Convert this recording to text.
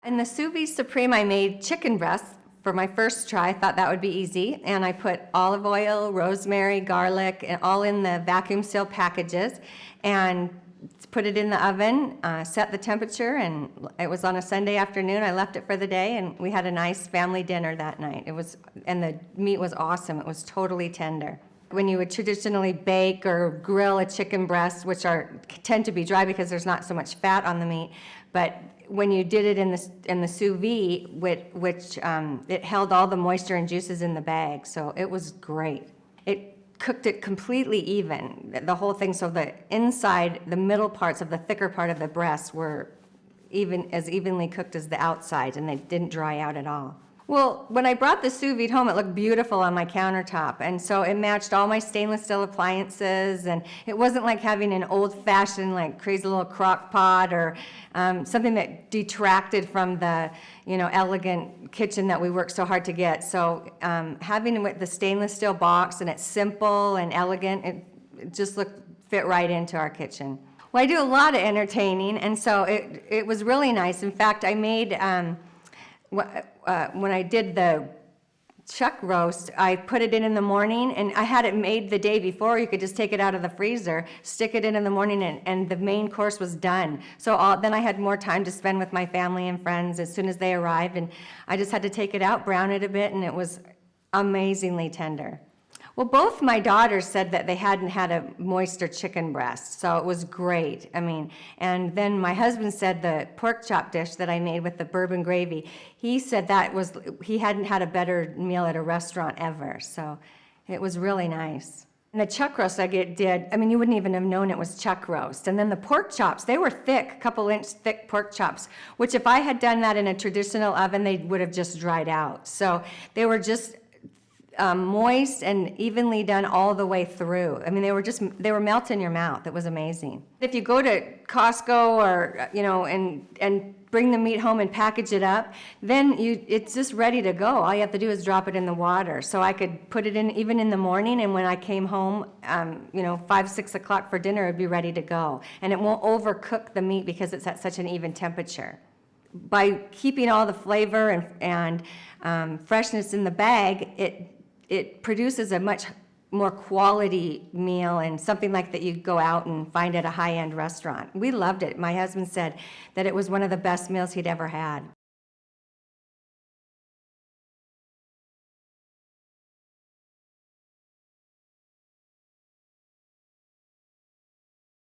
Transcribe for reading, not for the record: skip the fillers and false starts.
In the SousVide Supreme, I made chicken breasts for my first try. I thought that would be easy, and I put olive oil, rosemary, garlic, and all in the vacuum seal packages, and put it in the oven, set the temperature, and it was on a Sunday afternoon. I left it for the day, and we had a nice family dinner that night. And the meat was awesome. It was totally tender. When you would traditionally bake or grill a chicken breast, which tend to be dry because there's not so much fat on the meat, but when you did it in the sous vide, which it held all the moisture and juices in the bag, so it was great. It cooked it completely even, the whole thing, so the inside, the middle parts of the thicker part of the breast were as evenly cooked as the outside, and they didn't dry out at all. Well, when I brought the sous vide home, it looked beautiful on my countertop, and so it matched all my stainless steel appliances, and it wasn't like having an old-fashioned, like, crazy little crock pot or something that detracted from the, elegant kitchen that we worked so hard to get. So having it with the stainless steel box, and it's simple and elegant, it just fit right into our kitchen. Well, I do a lot of entertaining, and so it was really nice. In fact, I made when I did the chuck roast, I put it in the morning, and I had it made the day before. You could just take it out of the freezer, stick it in the morning, and the main course was done. So then I had more time to spend with my family and friends as soon as they arrived, and I just had to take it out, brown it a bit, and it was amazingly tender. Well, both my daughters said that they hadn't had a moister chicken breast, so it was great. And then my husband said the pork chop dish that I made with the bourbon gravy, he said he hadn't had a better meal at a restaurant ever, so it was really nice. And the chuck roast you wouldn't even have known it was chuck roast. And then the pork chops, they were thick, couple-inch thick pork chops, which if I had done that in a traditional oven, they would have just dried out. So they were just moist and evenly done all the way through. They were melt in your mouth. It was amazing. If you go to Costco or, and bring the meat home and package it up, then it's just ready to go. All you have to do is drop it in the water. So I could put it in even in the morning, and when I came home, 5, 6 o'clock for dinner, it'd be ready to go. And it won't overcook the meat because it's at such an even temperature. By keeping all the flavor and freshness in the bag, it produces a much more quality meal, and something like that you'd go out and find at a high-end restaurant. We loved it. My husband said that it was one of the best meals he'd ever had.